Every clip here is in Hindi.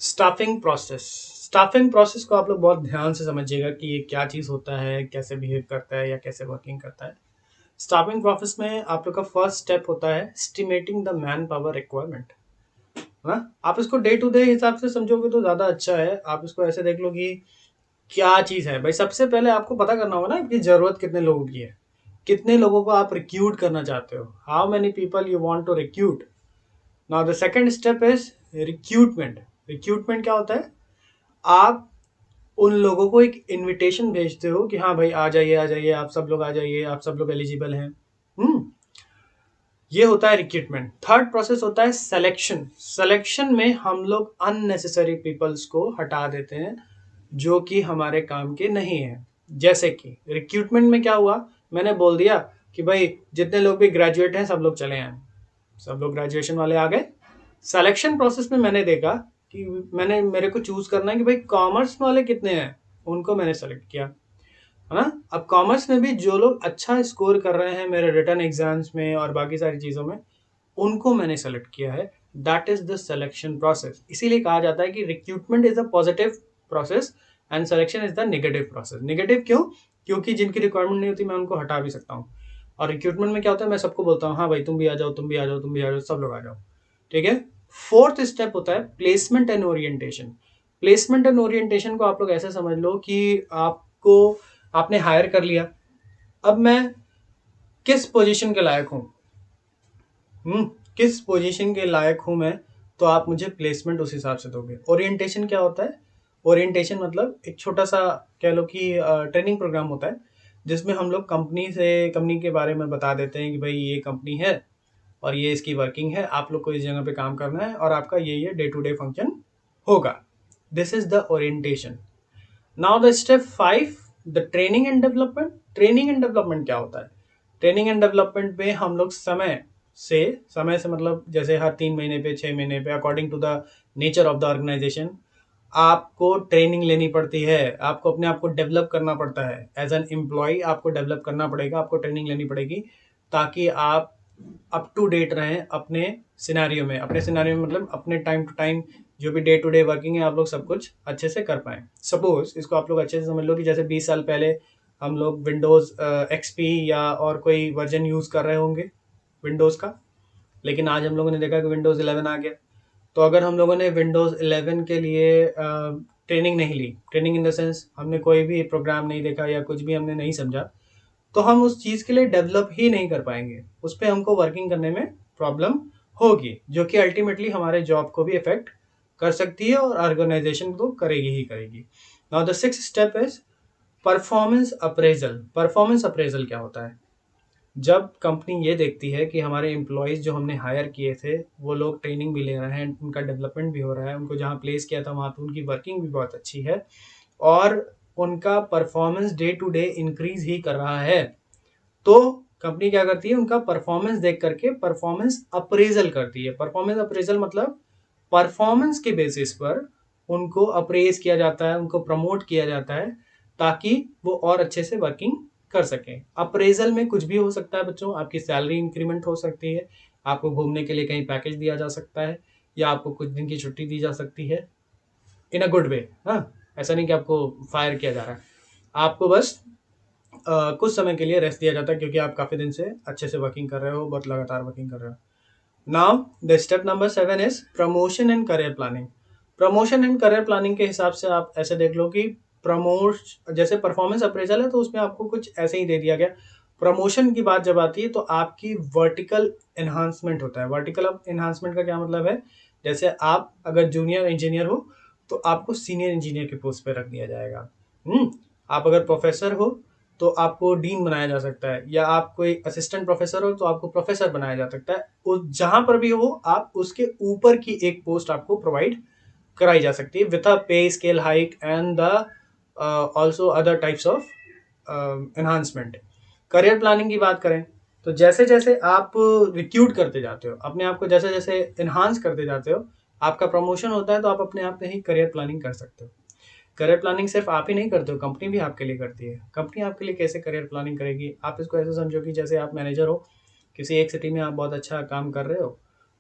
स्टाफिंग प्रोसेस को आप लोग बहुत ध्यान से समझिएगा कि ये क्या चीज़ होता है, कैसे बिहेव करता है या कैसे वर्किंग करता है। स्टाफिंग प्रोसेस में आप लोग का फर्स्ट स्टेप होता है estimating the man power requirement. है ना? आप इसको डे टू डे हिसाब से समझोगे तो ज़्यादा अच्छा है। आप इसको ऐसे देख लो कि क्या चीज़ है भाई। सबसे पहले आपको पता करना होगा ना कि ज़रूरत कितने लोगों की है, कितने लोगों को आप रिक्रूट करना चाहते हो, how many people you want to recruit. Now the second step is recruitment. Recruitment क्या होता है? आप उन लोगों को एक इनविटेशन भेजते हो कि हाँ भाई आ जाइए, आप सब लोग आ जाइए, आप सब लोग एलिजिबल हैं। हम्म ये होता है रिक्रूटमेंट। थर्ड प्रोसेस होता है सिलेक्शन। सिलेक्शन में हम लोग अननेसेसरी पीपल्स को हटा देते हैं जो कि हमारे काम के नहीं है। जैसे कि रिक्रूटमेंट में क्या हुआ, मैंने बोल दिया कि भाई जितने लोग भी ग्रेजुएट हैं सब लोग चले आए, सब लोग ग्रेजुएशन वाले आ गए। सिलेक्शन प्रोसेस में मैंने देखा कि मेरे को चूज करना है कि भाई कॉमर्स वाले कितने हैं, उनको मैंने सेलेक्ट किया, है ना। अब कॉमर्स में भी जो लोग अच्छा स्कोर कर रहे हैं मेरे रिटर्न एग्जाम्स में और बाकी सारी चीज़ों में, उनको मैंने सेलेक्ट किया है। That is the selection process. इसीलिए कहा जाता है कि recruitment is a positive process and selection is the negative process. Negative क्यों? क्योंकि जिनकी रिक्वायरमेंट नहीं होती मैं उनको हटा भी सकता हूँ। और रिक्रूटमेंट में क्या होता है, मैं सबको बोलता हूँ हाँ भाई तुम भी आ जाओ, तुम भी आ जाओ, तुम भी आ जाओ, सब लोग आ जाओ। ठीक है। फोर्थ स्टेप होता है placement and orientation. Placement and orientation को आप लोग ऐसे समझ लो कि आपको आपने हायर कर लिया। अब मैं किस पोजीशन के लायक हूँ, हम्म किस पोजीशन के लायक हूँ मैं, तो आप मुझे प्लेसमेंट उस हिसाब से दोगे। ओरिएंटेशन क्या होता है? ओरिएंटेशन मतलब एक छोटा सा कह लो कि ट्रेनिंग प्रोग्राम होता है जिसमें हम लोग कंपनी के बारे में बता देते हैं कि भाई ये कंपनी है और ये इसकी वर्किंग है, आप लोग को इस जगह पे काम करना है और आपका ये डे टू डे फंक्शन होगा। This is the orientation. Now the step 5, the training and development. Training and development क्या होता है? ट्रेनिंग एंड डेवलपमेंट पे हम लोग से समय से मतलब जैसे हर 3 महीने पे, 6 महीने पे, according to the nature of the organization आपको ट्रेनिंग लेनी पड़ती है। आपको अपने आप को डेवलप करना पड़ता है। एज एन एम्प्लॉय आपको डेवलप करना पड़ेगा, आपको ट्रेनिंग लेनी पड़ेगी ताकि आप अप टू डेट रहें अपने सिनेरियो में। अपने सिनेरियो में मतलब अपने टाइम टू टाइम जो भी डे टू डे वर्किंग है आप लोग सब कुछ अच्छे से कर पाएँ। सपोज इसको आप लोग अच्छे से समझ लो कि जैसे 20 साल पहले हम लोग विंडोज़ एक्सपी या और कोई वर्जन यूज़ कर रहे होंगे विंडोज़ का, लेकिन आज हम लोगों ने देखा कि विंडोज़ 11 आ गया। तो अगर हम लोगों ने विंडोज़ 11 के लिए ट्रेनिंग नहीं ली, ट्रेनिंग इन द सेंस हमने कोई भी प्रोग्राम नहीं देखा या कुछ भी हमने नहीं समझा, तो हम उस चीज़ के लिए डेवलप ही नहीं कर पाएंगे। उस पर हमको वर्किंग करने में प्रॉब्लम होगी जो कि अल्टीमेटली हमारे जॉब को भी इफेक्ट कर सकती है और ऑर्गेनाइजेशन को करेगी ही करेगी। Now the sixth step is performance appraisal. Performance appraisal क्या होता है? जब कंपनी ये देखती है कि हमारे एम्प्लॉयज़ जो हमने हायर किए थे वो लोग ट्रेनिंग भी ले रहे हैं, उनका डेवलपमेंट भी हो रहा है, उनको जहाँ प्लेस किया था वहाँ पे उनकी वर्किंग भी बहुत अच्छी है और उनका performance day to day increase ही कर रहा है, तो कंपनी क्या करती है? उनका परफॉर्मेंस देख करके परफॉर्मेंस अप्रेजल करती है। परफॉर्मेंस अप्रेजल मतलब परफॉर्मेंस के बेसिस पर उनको अप्रेज किया जाता है, उनको प्रमोट किया जाता है ताकि वो और अच्छे से वर्किंग कर सकें। अप्रेजल में कुछ भी हो सकता है बच्चों। आपकी सैलरी इंक्रीमेंट हो सकती है, आपको घूमने के लिए कहीं पैकेज दिया जा सकता है या आपको कुछ दिन की छुट्टी दी जा सकती है इन अ गुड वे। हाँ, ऐसा नहीं कि आपको फायर किया जा रहा है, आपको बस कुछ समय के लिए रेस्ट दिया जाता है क्योंकि आप काफ़ी दिन से अच्छे से वर्किंग कर रहे हो, बहुत लगातार वर्किंग कर रहे हो। Now the step number 7 is promotion and career planning. Promotion and career planning के हिसाब से आप ऐसे देख लो कि प्रमोट जैसे परफॉर्मेंस अप्रेजल है तो उसमें आपको कुछ ऐसे ही दे दिया गया। प्रमोशन की बात जब आती है तो आपकी वर्टिकल एनहांसमेंट होता है। वर्टिकल एनहांसमेंट का क्या मतलब है? जैसे आप अगर जूनियर इंजीनियर हो तो आपको सीनियर इंजीनियर के पोस्ट पे रख दिया जाएगा। आप अगर प्रोफेसर हो तो आपको डीन बनाया जा सकता है, या आप कोई असिस्टेंट प्रोफेसर हो तो आपको प्रोफेसर बनाया जा सकता है। उस जहां पर भी हो आप उसके ऊपर की एक पोस्ट आपको प्रोवाइड कराई जा सकती है विथ अ पे scale hike and the also other types of enhancement. Career planning की बात करें तो जैसे जैसे आप रिक्रूट करते जाते हो अपने आप को, जैसे जैसे एनहांस करते जाते हो, आपका प्रमोशन होता है तो आप अपने आप में ही करियर प्लानिंग कर सकते हो। करियर प्लानिंग सिर्फ आप ही नहीं करते हो, कंपनी भी आपके लिए करती है। कंपनी आपके लिए कैसे करियर प्लानिंग करेगी? आप इसको ऐसे समझो कि जैसे आप मैनेजर हो, किसी एक सिटी में आप बहुत अच्छा काम कर रहे हो,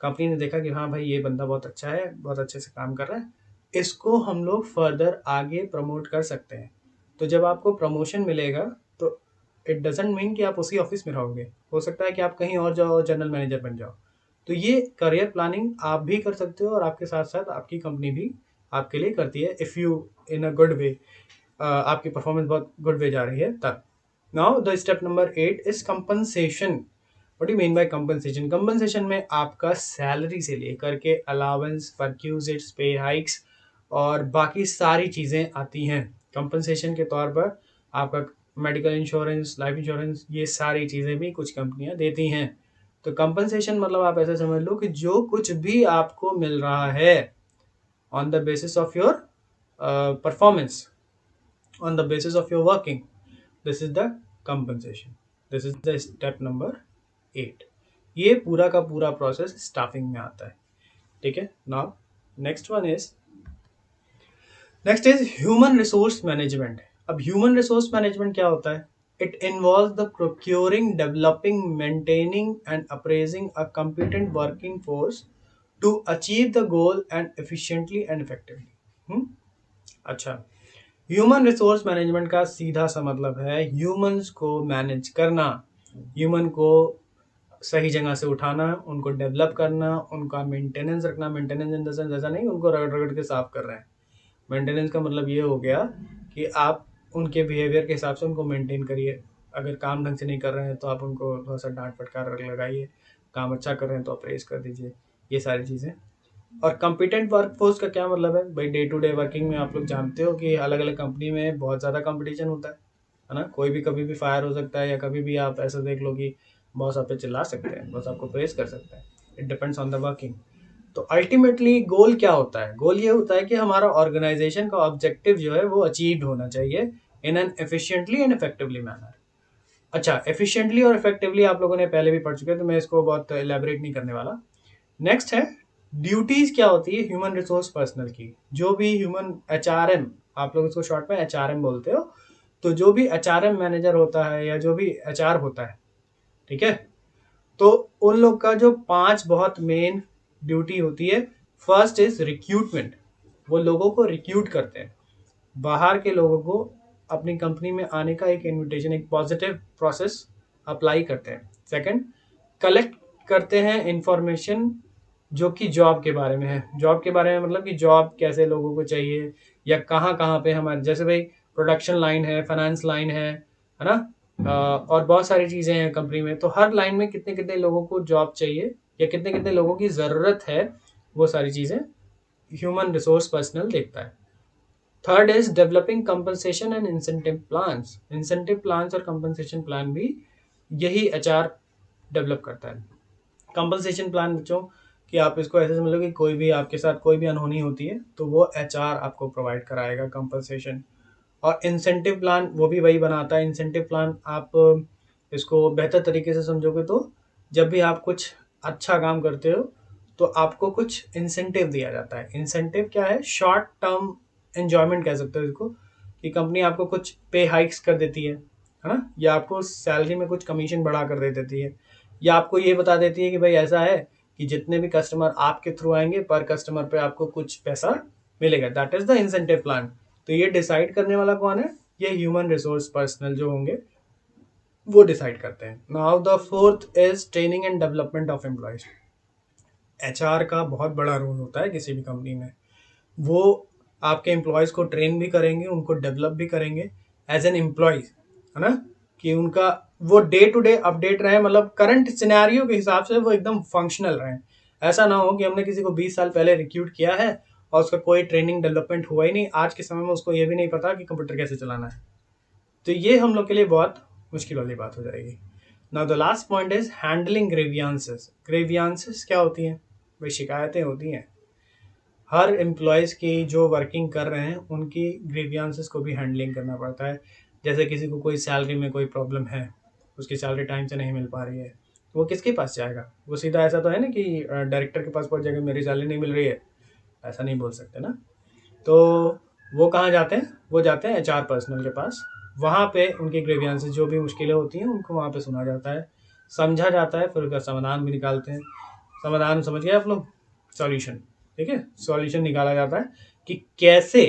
कंपनी ने देखा कि हाँ भाई ये बंदा बहुत अच्छा है, बहुत अच्छे से काम कर रहा है, इसको हम लोग फर्दर आगे प्रमोट कर सकते हैं। तो जब आपको प्रमोशन मिलेगा तो इट डजेंट मीन कि आप उसी ऑफिस में रहोगे, हो सकता है कि आप कहीं और जाओ, जनरल मैनेजर बन जाओ। तो ये करियर प्लानिंग आप भी कर सकते हो और आपके साथ साथ आपकी कंपनी भी आपके लिए करती है, if you in a good way, आपकी परफॉर्मेंस बहुत गुड वे जा रही है तब। Now the step number 8 is compensation. What do mean by compensation? Compensation में आपका सैलरी से लेकर के अलाउंस, परक्यूजिट्स, पे हाइक्स और बाकी सारी चीज़ें आती हैं कंपनसेशन के तौर पर। आपका मेडिकल इंश्योरेंस, लाइफ इंश्योरेंस, ये सारी चीज़ें भी कुछ कंपनियां देती हैं। तो कंपनसेशन मतलब आप ऐसे समझ लो कि जो कुछ भी आपको मिल रहा है on the basis of your performance, on the basis of your working, this is the compensation. This is the step number 8. ये पूरा का पूरा प्रोसेस स्टाफिंग में आता है, ठीक है। Now next is human resource management. अब ह्यूमन रिसोर्स मैनेजमेंट क्या होता है? It involve the procuring, developing, maintaining and appraising a competent working force to achieve the goal and efficiently and effectively। अच्छा, ह्यूमन रिसोर्स मैनेजमेंट का सीधा सा मतलब है ह्यूमंस को मैनेज करना, ह्यूमन को सही जगह से उठाना, उनको डेवलप करना, उनका मेंटेनेंस रखना। मेंटेनेंस इन द सेंस ऐसा नहीं उनको रगड़ रगड़ के साफ कर रहे हैं। मेंटेनेंस का मतलब ये हो गया कि आप उनके बिहेवियर के हिसाब से उनको मेंटेन करिए। अगर काम ढंग से नहीं कर रहे हैं तो आप उनको थोड़ा सा डांट फटकार लगाइए, काम अच्छा कर रहे हैं तो अप्रेज कर दीजिए, ये सारी चीज़ें। और कॉम्पिटेंट वर्कफोर्स का क्या मतलब है भाई? डे टू डे वर्किंग में आप लोग जानते हो कि अलग अलग कंपनी में बहुत ज़्यादा कंपटीशन होता है ना। कोई भी कभी भी फायर हो सकता है, या कभी भी आप ऐसा देख लो कि बॉस आप पे चिल्ला सकते हैं, बॉस आपको प्रेस कर सकता है। It depends on the working. तो अल्टीमेटली गोल क्या होता है? गोल ये होता है कि हमारा ऑर्गेनाइजेशन का ऑब्जेक्टिव जो है वो अचीव होना चाहिए in an efficiently and effectively manner. अच्छा, एफिशिएंटली और इफेक्टिवली आप लोगों ने पहले भी पढ़ चुके हैं, तो मैं इसको बहुत एलैबोरेट नहीं करने वाला। नेक्स्ट है ड्यूटीज क्या होती है ह्यूमन रिसोर्स पर्सनल की। जो भी ह्यूमन HRM, आप लोग इसको शॉर्ट में HRM बोलते हो, तो जो भी HRM मैनेजर होता है या जो भी HR होता है, ठीक है, तो उन लोग का जो 5 बहुत मेन ड्यूटी होती है। फर्स्ट इज रिक्रूटमेंट, वो लोगों को रिक्रूट करते हैं, बाहर के लोगों को अपनी कंपनी में आने का एक इनविटेशन, एक पॉजिटिव प्रोसेस अप्लाई करते हैं। सेकंड, कलेक्ट करते हैं इंफॉर्मेशन जो कि जॉब के बारे में है। जॉब के बारे में मतलब कि जॉब कैसे लोगों को चाहिए, या कहाँ कहाँ पे हमारे, जैसे भाई प्रोडक्शन लाइन है, फाइनेंस लाइन है ना, और बहुत सारी चीज़ें हैं कंपनी में। तो हर लाइन में कितने कितने लोगों को जॉब चाहिए या कितने कितने लोगों की ज़रूरत है, वो सारी चीज़ें ह्यूमन रिसोर्स पर्सनल देखता है। Third is developing compensation and incentive plans. Incentive plans और कंपनसेशन प्लान भी यही HR डेवलप करता है। कंपनसेशन प्लान बच्चों कि आप इसको ऐसे समझ लो कि कोई भी आपके साथ कोई भी अनहोनी होती है तो वो HR आपको प्रोवाइड कराएगा कंपनसेशन। और इंसेंटिव प्लान वो भी वही बनाता है। इंसेंटिव प्लान आप इसको बेहतर तरीके से समझोगे तो जब भी आप कुछ अच्छा काम करते हो तो आपको कुछ इंसेंटिव दिया जाता है। इंसेंटिव क्या है? शॉर्ट टर्म एंजॉयमेंट कह सकते हो इसको, कि कंपनी आपको कुछ पे हाइक्स कर देती है ना, या आपको सैलरी में कुछ कमीशन बढ़ा कर दे देती है, या आपको ये बता देती है कि भाई ऐसा है कि जितने भी कस्टमर आपके थ्रू आएंगे पर कस्टमर पे आपको कुछ पैसा मिलेगा। That is the incentive plan. तो ये डिसाइड करने वाला कौन है? ये ह्यूमन रिसोर्स पर्सनल जो होंगे वो डिसाइड करते हैं। Now the fourth is training and development of employees. HR का बहुत बड़ा रोल होता है किसी भी कंपनी में। वो आपके एम्प्लॉयज़ को ट्रेन भी करेंगे, उनको डेवलप भी करेंगे एज एन एम्प्लॉयज़, है ना, कि उनका वो डे टू डे अपडेट रहे, मतलब करंट सिनेरियो के हिसाब से वो एकदम फंक्शनल रहें। ऐसा ना हो कि हमने किसी को 20 साल पहले रिक्रूट किया है और उसका कोई ट्रेनिंग डेवलपमेंट हुआ ही नहीं, आज के समय में उसको ये भी नहीं पता कि कंप्यूटर कैसे चलाना है। तो ये हम लोग के लिए बहुत मुश्किल वाली बात हो जाएगी। Now the last point is handling grievances. Grievances क्या होती हैं? भाई शिकायतें होती हैं। हर एम्प्लॉयज़ की जो वर्किंग कर रहे हैं उनकी ग्रीवियंसेस को भी हैंडलिंग करना पड़ता है। जैसे किसी को कोई सैलरी में कोई प्रॉब्लम है, उसकी सैलरी टाइम से नहीं मिल पा रही है, तो वो किसके पास जाएगा? वो सीधा ऐसा तो है ना कि डायरेक्टर के पास पहुंच जाएगा, मेरी सैलरी नहीं मिल रही है, ऐसा नहीं बोल सकते ना। तो वो कहाँ जाते हैं? वो जाते हैं HR पर्सनल के पास। वहाँ पे उनकी ग्रीवियंसेस जो भी मुश्किलें होती हैं उनको वहाँ पे सुना जाता है, समझा जाता है, फिर उसका समाधान भी निकालते हैं। समाधान समझ गए आप लोग? सॉल्यूशन, ठीक है, सॉल्यूशन निकाला जाता है कि कैसे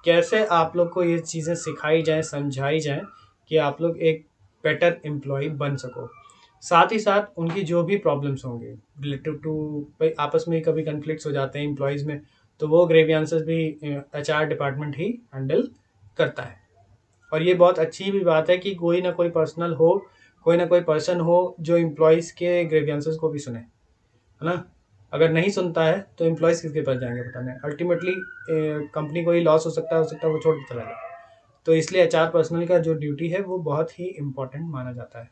कैसे आप लोग को ये चीज़ें सिखाई जाएँ, समझाई जाएँ कि आप लोग एक बेटर एम्प्लॉयी बन सको। साथ ही साथ उनकी जो भी प्रॉब्लम्स होंगे रिलेटेड टू भाई आपस में कभी कॉन्फ्लिक्ट्स हो जाते हैं एम्प्लॉयज़ में, तो वो ग्रीवियंसेस भी एचआर डिपार्टमेंट ही हैंडल करता है। और ये बहुत अच्छी भी बात है कि कोई ना कोई पर्सनल हो, कोई ना कोई पर्सन हो जो एम्प्लॉयज़ के ग्रीवियंसेस को भी सुने, है ना? अगर नहीं सुनता है तो एम्प्लॉयज़ किसके पास जाएँगे बताने? अल्टीमेटली कंपनी को ही लॉस हो सकता है वो छोड़ के चला जाए। तो इसलिए एचआर पर्सनल का जो ड्यूटी है वो बहुत ही इम्पोर्टेंट माना जाता है।